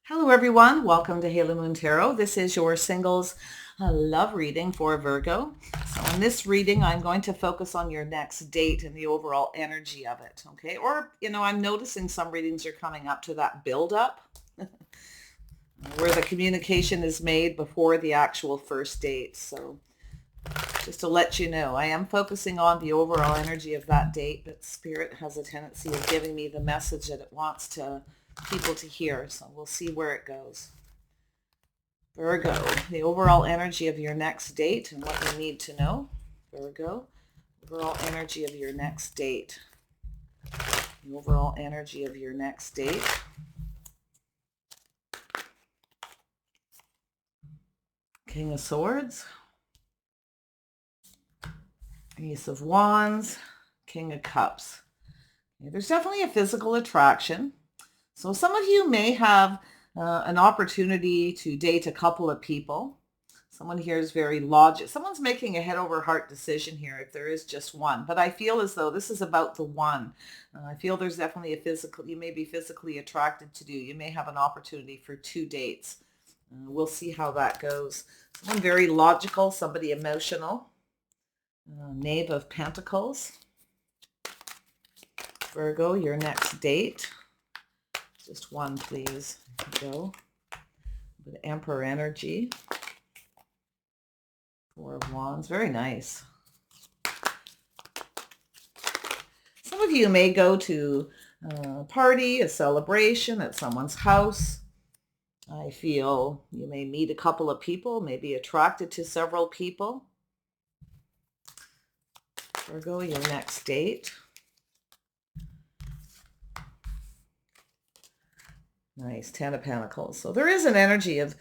Hello, everyone. Welcome to Halo Moon Tarot. This is your singles love reading for Virgo. So in this reading, I'm going to focus on your next date and the overall energy of it. Okay. Or, I'm noticing some readings are coming up to that build up where the communication is made before the actual first date. So just to let you know, I am focusing on the overall energy of that date, but Spirit has a tendency of giving me the message that it wants people to hear. So we'll see where it goes. Virgo, the overall energy of your next date and what you need to know. Virgo, overall energy of your next date. The overall energy of your next date. King of Swords. Ace of Wands. King of Cups. Okay, there's definitely a physical attraction. So some of you may have an opportunity to date a couple of people. Someone here is very logical. Someone's making a head over heart decision here if there is just one. But I feel as though this is about the one. I feel there's definitely you may be physically attracted to. You may have an opportunity for 2 dates. We'll see how that goes. Someone very logical, somebody emotional. Knave of Pentacles. Virgo, your next date. Just one, please. Here we go. With Emperor energy. 4 of Wands. Very nice. Some of you may go to a party, a celebration at someone's house. I feel you may meet a couple of people, may be attracted to several people. Virgo, your next date. Nice, 10 of Pentacles. So there is an energy of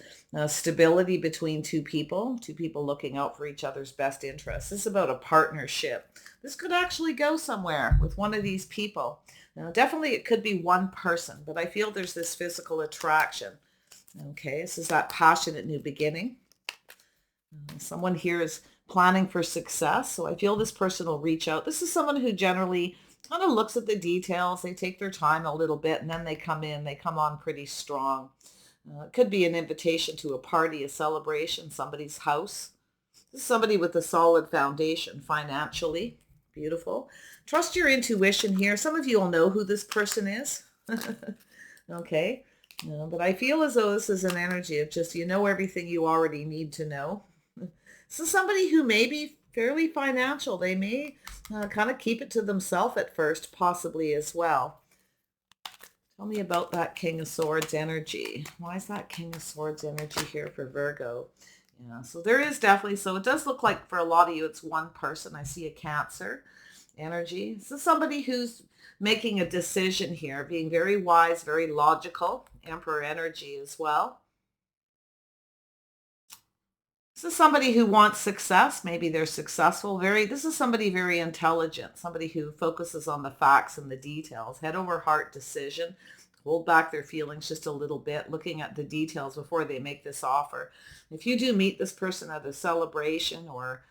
stability between two people looking out for each other's best interests. This is about a partnership. This could actually go somewhere with one of these people. Now, definitely it could be one person, but I feel there's this physical attraction. Okay, this is that passionate new beginning. Someone here is planning for success, so I feel this person will reach out. This is someone who generally kind of looks at the details. They take their time a little bit and then they come on pretty strong. It could be an invitation to a party, a celebration, somebody's house. This is somebody with a solid foundation financially. Beautiful. Trust your intuition here. Some of you will know who this person is. Okay. But I feel as though this is an energy of just, everything you already need to know. This is somebody who may be fairly financial. They may kind of keep it to themselves at first, possibly as well. Tell me about that King of Swords energy. Why is that King of Swords energy here for Virgo? Yeah, so there is definitely, so it does look like for a lot of you, it's one person. I see a Cancer energy. This is somebody who's making a decision here, being very wise, very logical. Emperor energy as well. This is somebody who wants success. Maybe they're successful. This is somebody very intelligent, somebody who focuses on the facts and the details. Head over heart decision. Hold back their feelings just a little bit, looking at the details before they make this offer. If you do meet this person at a celebration or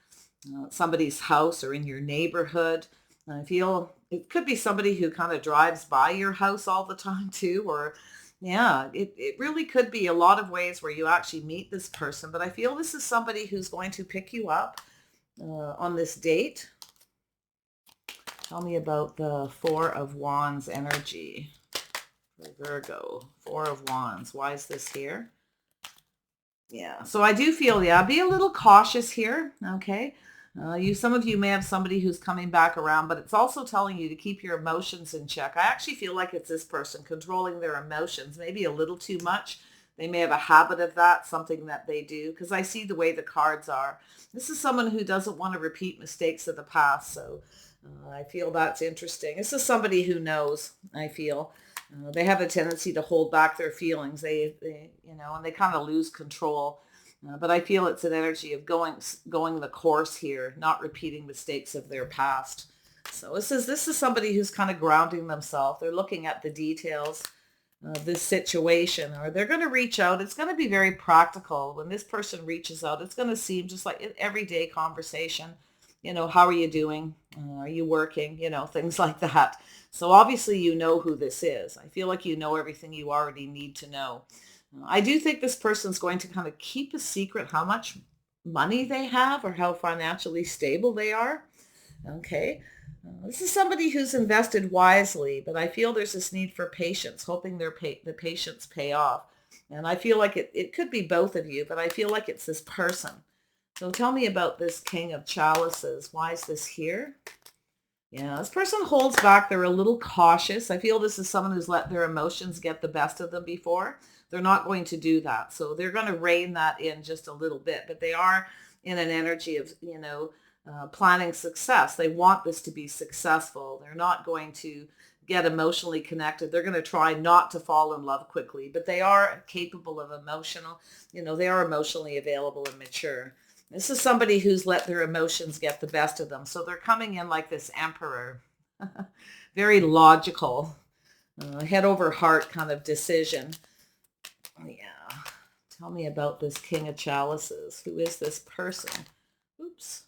somebody's house or in your neighborhood, I feel it could be somebody who kind of drives by your house all the time too, or yeah, it really could be a lot of ways where you actually meet this person. But I feel this is somebody who's going to pick you up on this date. Tell me about the 4 of Wands energy for Virgo. 4 of Wands. Why is this here? Yeah, so I do feel, be a little cautious here, okay? Some of you may have somebody who's coming back around, but it's also telling you to keep your emotions in check. I actually feel like it's this person controlling their emotions, maybe a little too much. They may have a habit of that, something that they do, because I see the way the cards are. This is someone who doesn't want to repeat mistakes of the past, so I feel that's interesting. This is somebody who knows, I feel. They have a tendency to hold back their feelings. They and they kind of lose control. But I feel it's an energy of going the course here, not repeating mistakes of their past. So this is somebody who's kind of grounding themselves. They're looking at the details of this situation, or they're going to reach out. It's going to be very practical. When this person reaches out, it's going to seem just like an everyday conversation. How are you doing? Are you working? Things like that. So obviously you know who this is. I feel like you know everything you already need to know. I do think this person's going to kind of keep a secret how much money they have or how financially stable they are. Okay. This is somebody who's invested wisely, but I feel there's this need for patience, hoping the patience pay off. And I feel like it could be both of you, but I feel like it's this person. So tell me about this King of Chalices. Why is this here? Yeah, this person holds back. They're a little cautious. I feel this is someone who's let their emotions get the best of them before. They're not going to do that. So they're going to rein that in just a little bit, but they are in an energy of, planning success. They want this to be successful. They're not going to get emotionally connected. They're going to try not to fall in love quickly, but they are capable of they are emotionally available and mature. This is somebody who's let their emotions get the best of them. So they're coming in like this emperor, very logical, head over heart kind of decision. Yeah. Tell me about this King of Chalices. Who is this person? Oops.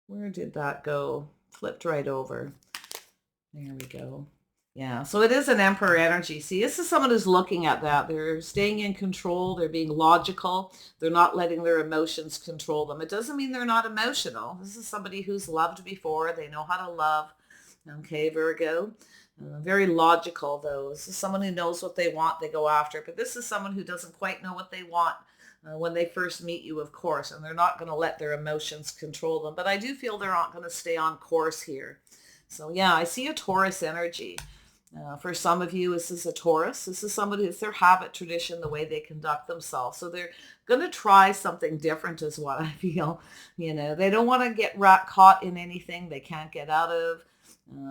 Where did that go? Flipped right over. There we go. Yeah, so it is an emperor energy. See, this is someone who's looking at that. They're staying in control. They're being logical. They're not letting their emotions control them. It doesn't mean they're not emotional. This is somebody who's loved before. They know how to love. Okay, Virgo. Very logical, though. This is someone who knows what they want. They go after it. But this is someone who doesn't quite know what they want when they first meet you, of course. And they're not going to let their emotions control them. But I do feel they're not going to stay on course here. So, yeah, I see a Taurus energy. For some of you, this is a Taurus. This is somebody, it's their habit, tradition, the way they conduct themselves. So they're going to try something different is what I feel. They don't want to get caught in anything they can't get out of.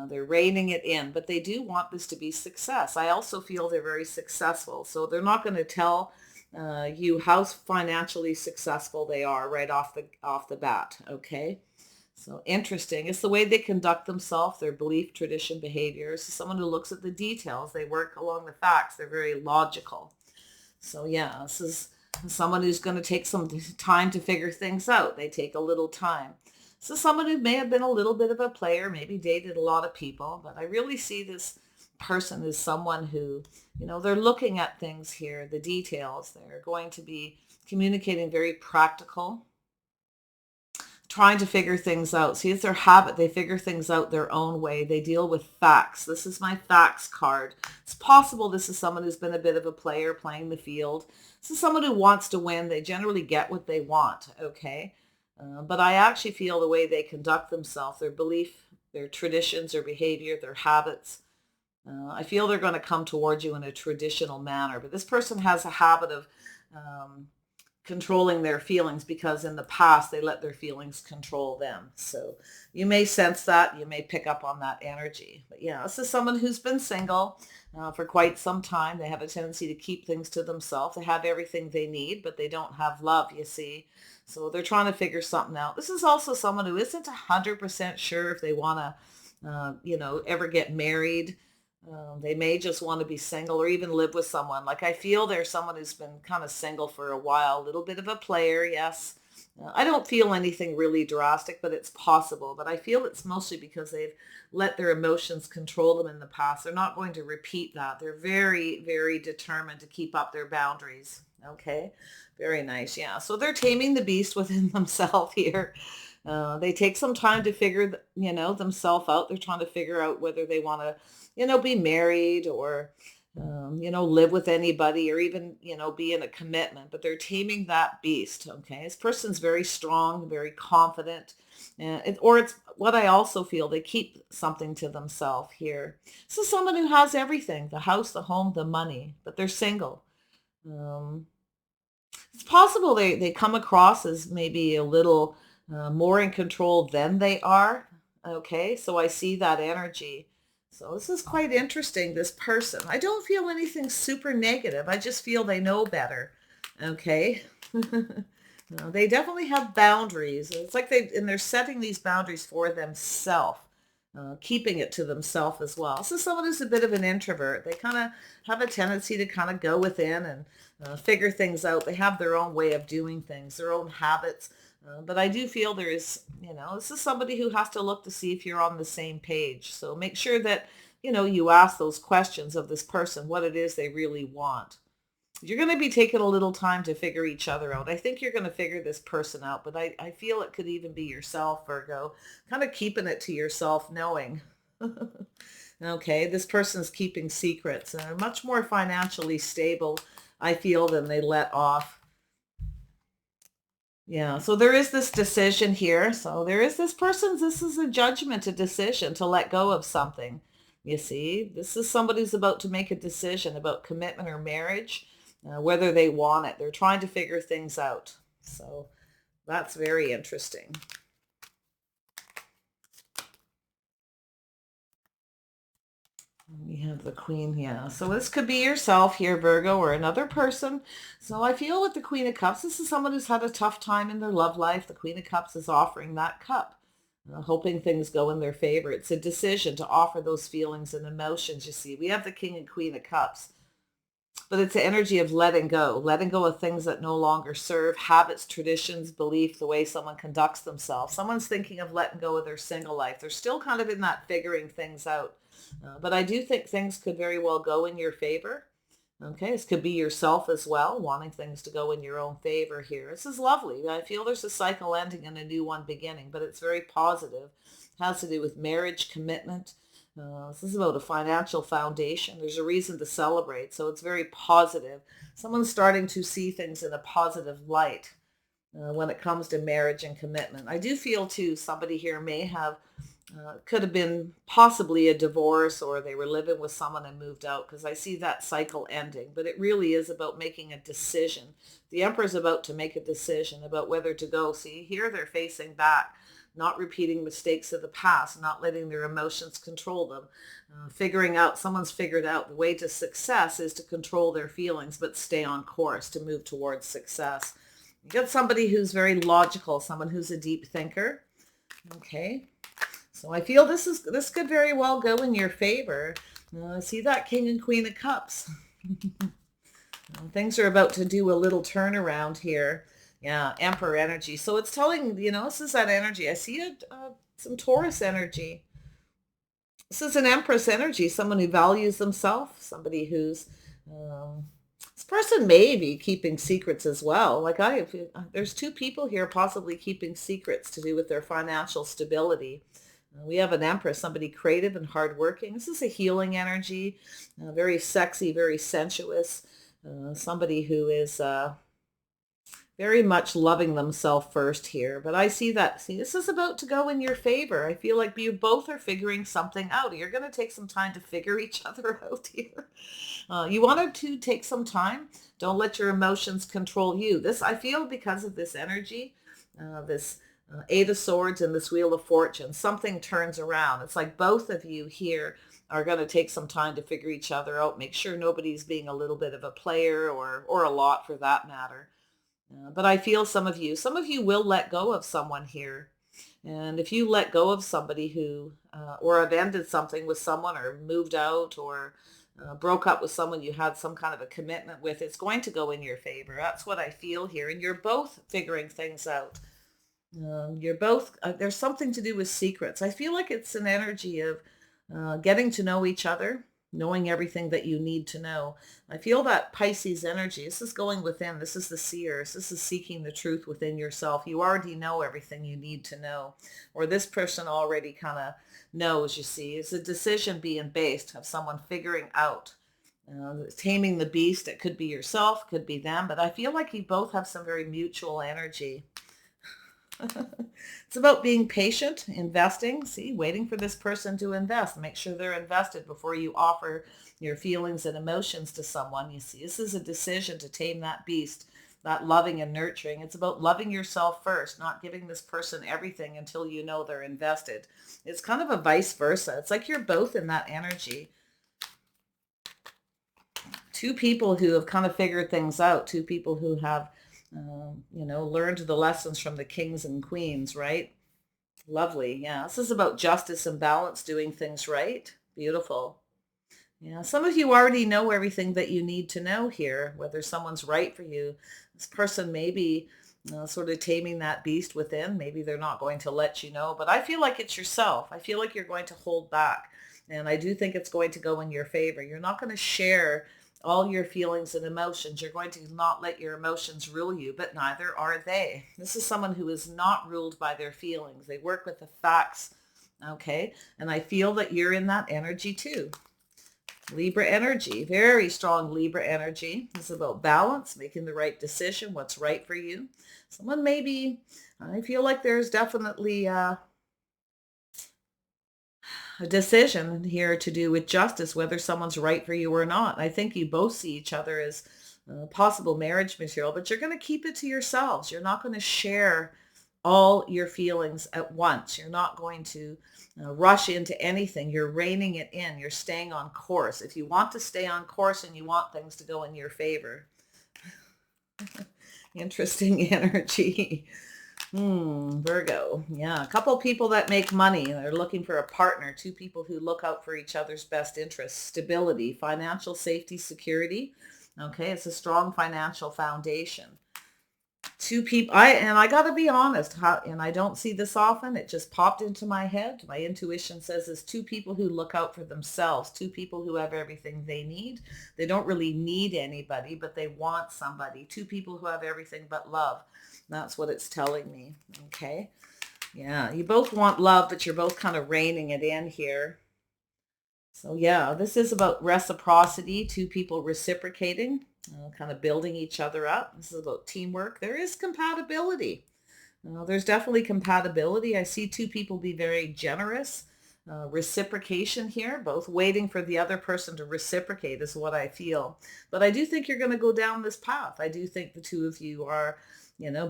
They're reining it in, but they do want this to be success. I also feel they're very successful. So they're not going to tell you how financially successful they are right off the bat. Okay. So interesting. It's the way they conduct themselves, their belief, tradition, behaviors. Someone who looks at the details. They work along the facts. They're very logical. So yeah, this is someone who's going to take some time to figure things out. They take a little time. So someone who may have been a little bit of a player, maybe dated a lot of people, but I really see this person as someone who, they're looking at things here, the details. They're going to be communicating very practical, trying to figure things out. See, it's their habit. They figure things out their own way. They deal with facts. This is my facts card. It's possible this is someone who's been a bit of a player playing the field. This is someone who wants to win. They generally get what they want, okay? But I actually feel the way they conduct themselves, their belief, their traditions, their behavior, their habits, I feel they're going to come towards you in a traditional manner. But this person has a habit of controlling their feelings because in the past they let their feelings control them. So you may sense that, you may pick up on that energy. But yeah, this is someone who's been single for quite some time. They have a tendency to keep things to themselves. They have everything they need, but they don't have love, you see. So they're trying to figure something out. This is also someone who isn't 100% sure if they want to, ever get married. They may just want to be single or even live with someone. Like I feel there's someone who's been kind of single for a while, a little bit of a player, yes. I don't feel anything really drastic, but it's possible. But I feel it's mostly because they've let their emotions control them in the past. They're not going to repeat that. They're very, very determined to keep up their boundaries. Okay, very nice. Yeah, so they're taming the beast within themselves here. They take some time to figure, themselves out. They're trying to figure out whether they want to, be married or, live with anybody or even, be in a commitment. But they're taming that beast. Okay, this person's very strong, very confident, or it's what I also feel. They keep something to themselves here. This is someone who has everything: the house, the home, the money, but they're single. Um, it's possible they come across as maybe a little more in control than they are. Okay, so I see that energy. So this is quite interesting, this person. I don't feel anything super negative. I just feel they know better. Okay. No, they definitely have boundaries. It's like they're setting these boundaries for themselves, keeping it to themselves as well. So someone who's a bit of an introvert, they kind of have a tendency to kind of go within and figure things out. They have their own way of doing things, their own habits. But I do feel there is, this is somebody who has to look to see if you're on the same page. So make sure that, you ask those questions of this person, what it is they really want. You're going to be taking a little time to figure each other out. I think you're going to figure this person out, but I feel it could even be yourself, Virgo. Kind of keeping it to yourself, knowing. Okay, this person's keeping secrets and are much more financially stable, I feel, than they let off. Yeah, so there is this decision here. So there is this is a judgment, a decision to let go of something. You see, this is somebody who's about to make a decision about commitment or marriage, whether they want it. They're trying to figure things out. So that's very interesting. We have the queen, yeah. So this could be yourself here, Virgo, or another person. So I feel with the Queen of Cups, this is someone who's had a tough time in their love life. The Queen of Cups is offering that cup, hoping things go in their favor. It's a decision to offer those feelings and emotions, you see. We have the King and Queen of Cups, but it's the energy of letting go of things that no longer serve, habits, traditions, belief, the way someone conducts themselves. Someone's thinking of letting go of their single life. They're still kind of in that figuring things out. But I do think things could very well go in your favor. Okay, this could be yourself as well, wanting things to go in your own favor here. This is lovely. I feel there's a cycle ending and a new one beginning, but it's very positive. It has to do with marriage, commitment. This is about a financial foundation. There's a reason to celebrate, so it's very positive. Someone's starting to see things in a positive light when it comes to marriage and commitment. I do feel too, somebody here may have could have been possibly a divorce, or they were living with someone and moved out, because I see that cycle ending. But it really is about making a decision. The Emperor's about to make a decision about whether to go. See, here they're facing back, not repeating mistakes of the past, not letting their emotions control them, figuring out, someone's figured out the way to success is to control their feelings, but stay on course to move towards success. You got somebody who's very logical, someone who's a deep thinker. Okay. So I feel this could very well go in your favor. See that King and Queen of Cups. Things are about to do a little turnaround here. Yeah, Emperor energy. So it's telling, this is that energy. I see some Taurus energy. This is an Empress energy, someone who values themselves, somebody who's, this person may be keeping secrets as well. There's two people here possibly keeping secrets to do with their financial stability. We have an Empress, somebody creative and hardworking. This is a healing energy, very sexy, very sensuous. Somebody who is very much loving themselves first here. But I see that, this is about to go in your favor. I feel like you both are figuring something out. You're going to take some time to figure each other out here. You wanted to take some time. Don't let your emotions control you. This, I feel, because of this energy, this Eight of Swords and this Wheel of Fortune, something turns around. It's like both of you here are going to take some time to figure each other out. Make sure nobody's being a little bit of a player, or a lot for that matter. But I feel some of you will let go of someone here. And if you let go of somebody who, or have ended something with someone, or moved out, or broke up with someone you had some kind of a commitment with, it's going to go in your favor. That's what I feel here. And you're both figuring things out. You're both, there's something to do with secrets. I feel like it's an energy of getting to know each other, knowing everything that you need to know. I feel that Pisces energy. This is going within. This is the seers. This is seeking the truth within yourself. You already know everything you need to know, or this person already kind of knows, you see. It's a decision being based of someone figuring out, taming the beast. It could be yourself, could be them, but I feel like you both have some very mutual energy. It's about being patient, investing, see, waiting for this person to invest. Make sure they're invested before you offer your feelings and emotions to someone. You see, this is a decision to tame that beast, that loving and nurturing. It's about loving yourself first, not giving this person everything until you know they're invested. It's kind of a vice versa. It's like you're both in that energy. Two people who have kind of figured things out, two people who have learned the lessons from the kings and queens, right? Lovely. Yeah. This is about justice and balance, doing things right. Beautiful. Yeah. Some of you already know everything that you need to know here, whether someone's right for you. This person may be sort of taming that beast within. Maybe they're not going to let you know, but I feel like it's yourself. I feel like you're going to hold back. And I do think it's going to go in your favor. You're not going to share all your feelings and emotions. You're going to not let your emotions rule you, but neither are they. This is someone who is not ruled by their feelings. They work with the facts. Okay. And I feel that you're in that energy too. Libra energy, very strong Libra energy. It's about balance, making the right decision, what's right for you. Someone maybe, I feel like there's definitely a decision here to do with justice, whether someone's right for you or not. I think you both see each other as possible marriage material, but you're going to keep it to yourselves. You're not going to share all your feelings at once. You're not going to rush into anything. You're reining it in. You're staying on course. If you want to stay on course and you want things to go in your favor. Interesting energy. Virgo. Yeah, a couple people that make money. They're looking for a partner. Two people who look out for each other's best interests. Stability, financial safety, security. Okay, it's a strong financial foundation. Two people, I got to be honest, and I don't see this often. It just popped into my head. My intuition says it's two people who look out for themselves. Two people who have everything they need. They don't really need anybody, but they want somebody. Two people who have everything but love. That's what it's telling me. Okay. Yeah, you both want love, but you're both kind of reining it in here. So yeah, this is about reciprocity, two people reciprocating, kind of building each other up. This is about teamwork. There is compatibility. There's definitely compatibility. I see two people be very generous. Reciprocation here, both waiting for the other person to reciprocate is what I feel. But I do think you're going to go down this path. I do think the two of you are,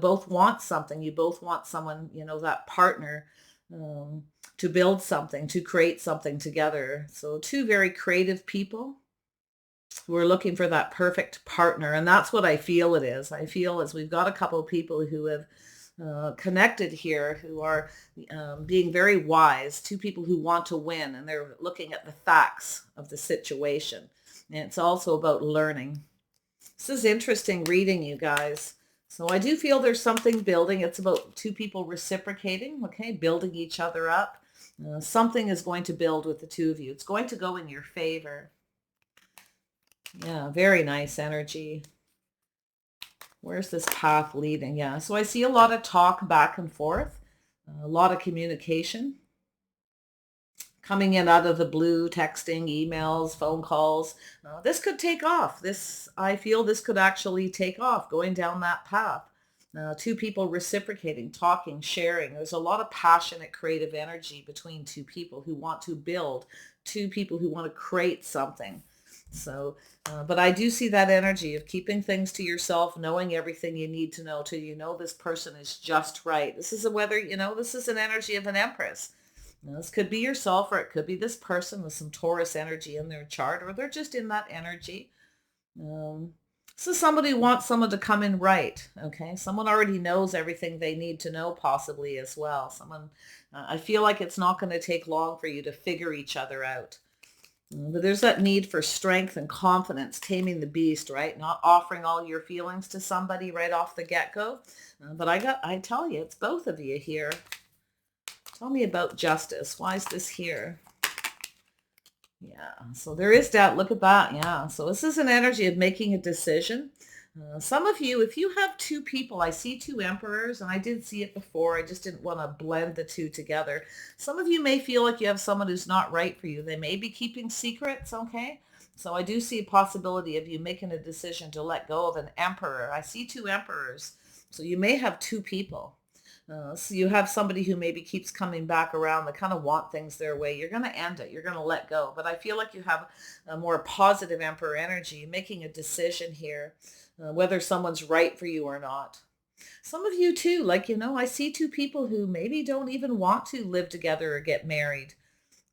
both want something. You both want someone, that partner to build something, to create something together. So two very creative people who are looking for that perfect partner. And that's what I feel it is. I feel as we've got a couple of people who have connected here who are being very wise, two people who want to win, and they're looking at the facts of the situation. And it's also about learning. This is interesting reading, you guys. So I do feel there's something building. It's about two people reciprocating, okay, building each other up. Something is going to build with the two of you. It's going to go in your favor. Yeah, very nice energy. Where's this path leading? Yeah, so I see a lot of talk back and forth, a lot of communication coming in out of the blue, texting, emails, phone calls. This could take off. I feel this could actually take off going down that path. Two people reciprocating, talking, sharing. There's a lot of passionate, creative energy between two people who want to build, two people who want to create something. So, but I do see that energy of keeping things to yourself, knowing everything you need to know till you know this person is just right. This is this is an energy of an empress. This could be yourself, or it could be this person with some Taurus energy in their chart, or they're just in that energy. So somebody wants someone to come in right. Okay. Someone already knows everything they need to know possibly as well. I feel like it's not going to take long for you to figure each other out. But there's that need for strength and confidence, taming the beast, right? Not offering all your feelings to somebody right off the get-go. But I tell you, it's both of you here. Tell me about justice. Why is this here? Yeah, so there is doubt. Look at that. Yeah, so this is an energy of making a decision. Some of you, if you have two people, I see two emperors, and I did see it before. I just didn't want to blend the two together. Some of you may feel like you have someone who's not right for you. They may be keeping secrets, okay? So I do see a possibility of you making a decision to let go of an emperor. I see two emperors. So you may have two people. So you have somebody who maybe keeps coming back around. They kind of want things their way. You're going to end it. You're going to let go. But I feel like you have a more positive emperor energy, making a decision here, whether someone's right for you or not. Some of you too, I see two people who maybe don't even want to live together or get married.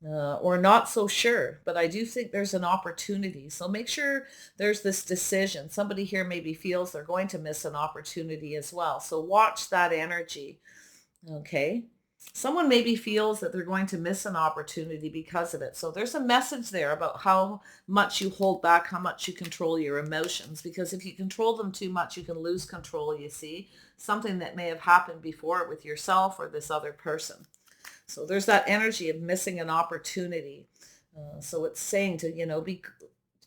Or not so sure, but I do think there's an opportunity. So make sure there's this decision. Somebody here maybe feels they're going to miss an opportunity as well. So watch that energy. Okay. Someone maybe feels that they're going to miss an opportunity because of it. So there's a message there about how much you hold back, how much you control your emotions, because if you control them too much, you can lose control, you see, something that may have happened before with yourself or this other person. So there's that energy of missing an opportunity. So it's saying to,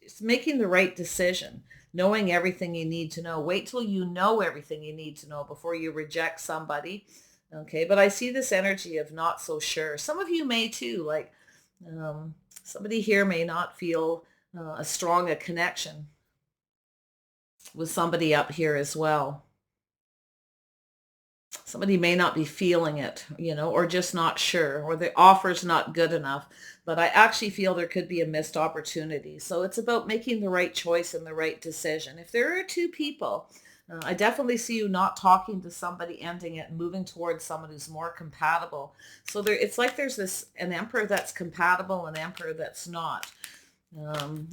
It's making the right decision, knowing everything you need to know. Wait till you know everything you need to know before you reject somebody. Okay, but I see this energy of not so sure. Some of you may too, like somebody here may not feel as strong a connection with somebody up here as well. Somebody may not be feeling it, or just not sure, or the offer's not good enough. But I actually feel there could be a missed opportunity. So it's about making the right choice and the right decision. If there are two people, I definitely see you not talking to somebody, ending it, and moving towards someone who's more compatible. So it's like there's an emperor that's compatible, an emperor that's not.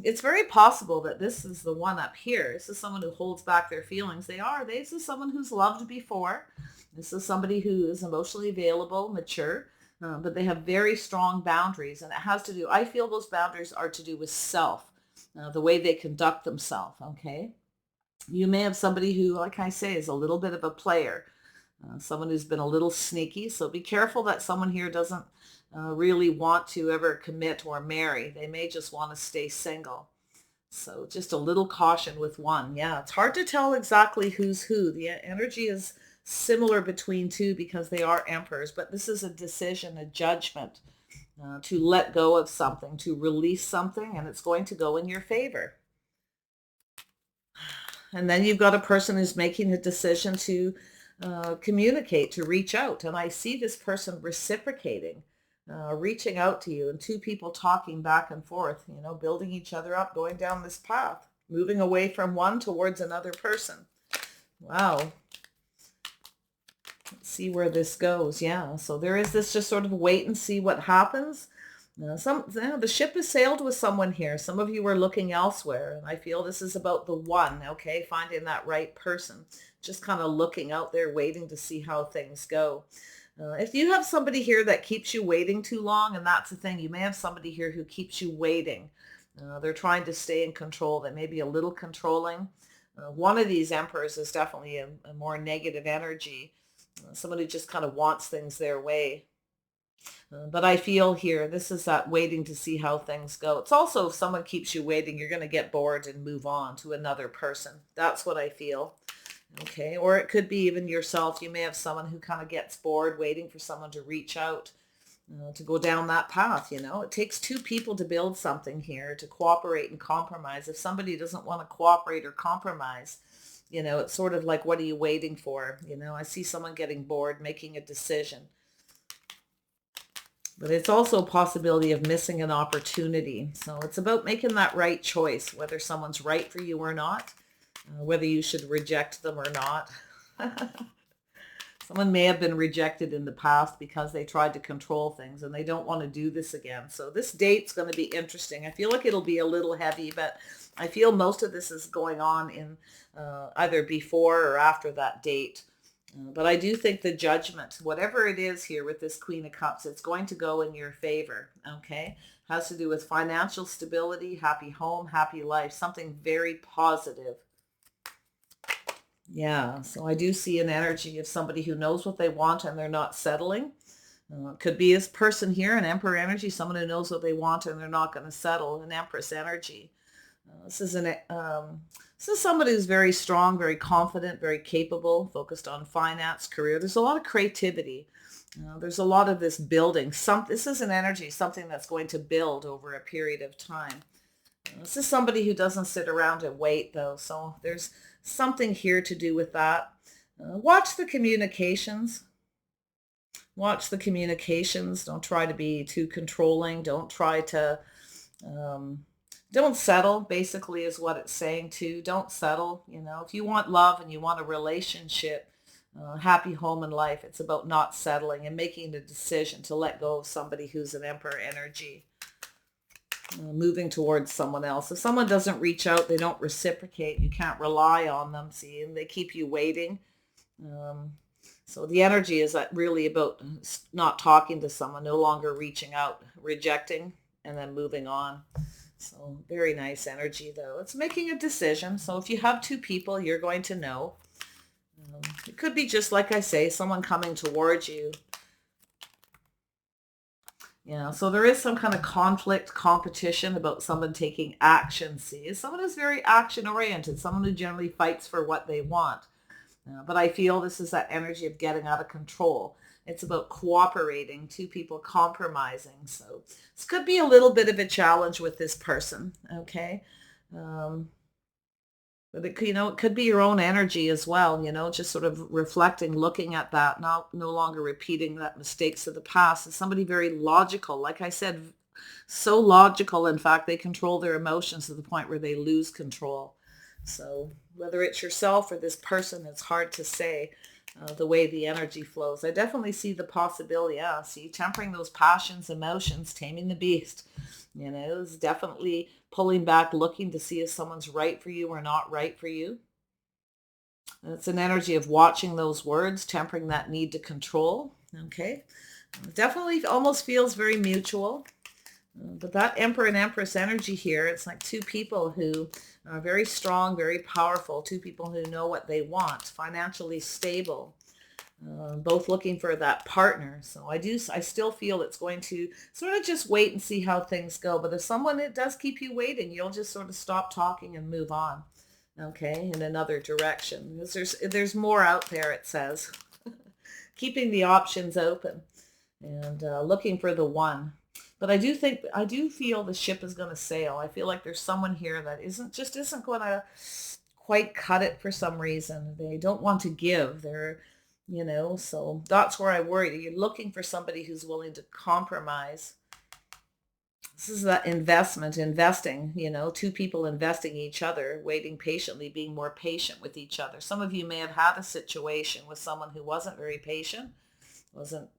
It's very possible that this is the one up here. This is someone who holds back their feelings. This is someone who's loved before. This is somebody who is emotionally available, mature, but they have very strong boundaries. And it has to do, I feel those boundaries are to do with self, the way they conduct themselves. Okay. You may have somebody who, like I say, is a little bit of a player, someone who's been a little sneaky. So be careful that someone here doesn't really want to ever commit or marry. They may just want to stay single. So just a little caution with one. Yeah, it's hard to tell exactly who's who. The energy is similar between two because they are emperors, but this is a decision, a judgment to let go of something, to release something, and it's going to go in your favor. And then you've got a person who's making a decision to communicate, to reach out. And I see this person reciprocating, reaching out to you, and two people talking back and forth, building each other up, going down this path, moving away from one towards another person. Wow. Let's see where this goes. Yeah. So there is this just sort of wait and see what happens. The ship has sailed with someone here. Some of you are looking elsewhere, and I feel this is about the one. Okay, finding that right person, just kind of looking out there, waiting to see how things go. If you have somebody here that keeps you waiting too long, and that's the thing, you may have somebody here who keeps you waiting. They're trying to stay in control. They may be a little controlling. One of these emperors is definitely a more negative energy. Someone who just kind of wants things their way. But I feel here, this is that waiting to see how things go. It's also if someone keeps you waiting, you're going to get bored and move on to another person. That's what I feel. Okay. Or it could be even yourself. You may have someone who kind of gets bored waiting for someone to reach out, to go down that path. It takes two people to build something here, to cooperate and compromise. If somebody doesn't want to cooperate or compromise, it's sort of like, what are you waiting for? I see someone getting bored, making a decision. But it's also a possibility of missing an opportunity. So it's about making that right choice, whether someone's right for you or not, whether you should reject them or not. Someone may have been rejected in the past because they tried to control things and they don't want to do this again. So this date's going to be interesting. I feel like it'll be a little heavy, but I feel most of this is going on in either before or after that date. But I do think the judgment, whatever it is here with this Queen of Cups, it's going to go in your favor, okay? Has to do with financial stability, happy home, happy life, something very positive. Yeah, so I do see an energy of somebody who knows what they want and they're not settling. Could be this person here, an Emperor energy, someone who knows what they want and they're not going to settle, an Empress energy. This is somebody who's very strong, very confident, very capable, focused on finance, career. There's a lot of creativity. There's a lot of this building. This is an energy, something that's going to build over a period of time. This is somebody who doesn't sit around and wait, though. So there's something here to do with that. Watch the communications. Watch the communications. Don't try to be too controlling. Don't try to... don't settle, basically, is what it's saying too. Don't settle. If you want love and you want a relationship, happy home and life, it's about not settling and making the decision to let go of somebody who's an Emperor energy, moving towards someone else. If someone doesn't reach out, they don't reciprocate, you can't rely on them, see, and they keep you waiting. So the energy is that really about not talking to someone, no longer reaching out, rejecting, and then moving on. So very nice energy, though. It's making a decision. So if you have two people, you're going to know. It could be just like I say, someone coming towards you. So there is some kind of conflict, competition about someone taking action. See, someone who's very action oriented, someone who generally fights for what they want. But I feel this is that energy of getting out of control. It's about cooperating, two people compromising. So this could be a little bit of a challenge with this person. Okay. Um, but it could be your own energy as well, just sort of reflecting, looking at that, not no longer repeating that mistakes of the past. It's somebody very logical. Like I said, so logical. In fact, they control their emotions to the point where they lose control. So whether it's yourself or this person, it's hard to say the way the energy flows. I definitely see the possibility. Yeah, see, tempering those passions, emotions, taming the beast. Is definitely pulling back, looking to see if someone's right for you or not right for you. And it's an energy of watching those words, tempering that need to control. Okay. Definitely almost feels very mutual. But that Emperor and Empress energy here, it's like two people who are very strong, very powerful, two people who know what they want, financially stable, both looking for that partner. So I still feel it's going to sort of just wait and see how things go. But if someone, it does keep you waiting, you'll just sort of stop talking and move on, okay, in another direction. Because there's more out there, it says. Keeping the options open and looking for the one. But I do feel the ship is going to sail. I feel like there's someone here that isn't going to quite cut it for some reason. They don't want to give. So that's where I worry. You're looking for somebody who's willing to compromise. This is that investing, two people investing each other, waiting patiently, being more patient with each other. Some of you may have had a situation with someone who wasn't very patient, wasn't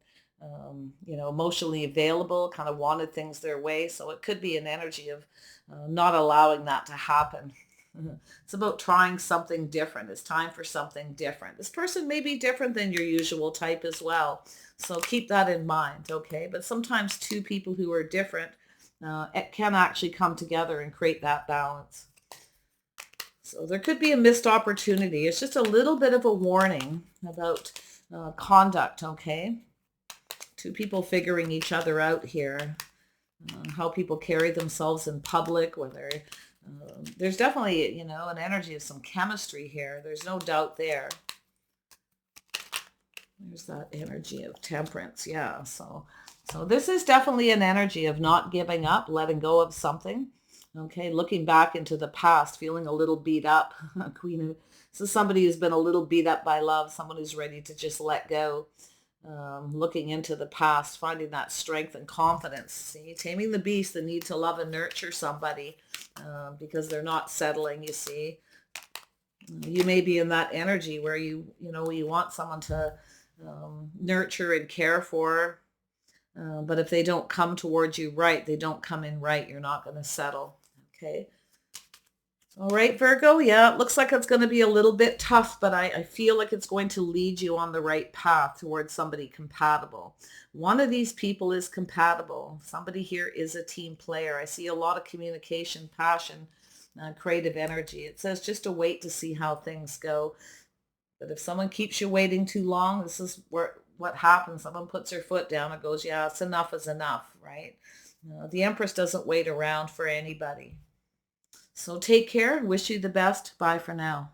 emotionally available, kind of wanted things their way. So it could be an energy of not allowing that to happen. It's about trying something different. It's time for something different. This person may be different than your usual type as well. So keep that in mind, okay? But sometimes two people who are different it can actually come together and create that balance. So there could be a missed opportunity. It's just a little bit of a warning about conduct, okay? Two people figuring each other out here, how people carry themselves in public, whether there's definitely, an energy of some chemistry here. There's no doubt there. There's that energy of temperance. Yeah. So this is definitely an energy of not giving up, letting go of something. Okay. Looking back into the past, feeling a little beat up. This is somebody who's been a little beat up by love, someone who's ready to just let go. Looking into the past, finding that strength and confidence. See, taming the beast, the need to love and nurture somebody because they're not settling, you see. You may be in that energy where you want someone to nurture and care for, but if they don't come towards you right, they don't come in right, you're not going to settle. Okay. All right, Virgo. Yeah, it looks like it's going to be a little bit tough, but I feel like it's going to lead you on the right path towards somebody compatible. One of these people is compatible. Somebody here is a team player. I see a lot of communication, passion, creative energy. It says just to wait to see how things go. But if someone keeps you waiting too long, this is what happens. Someone puts their foot down and goes, yeah, it's enough is enough, right? The Empress doesn't wait around for anybody. So take care. Wish you the best. Bye for now.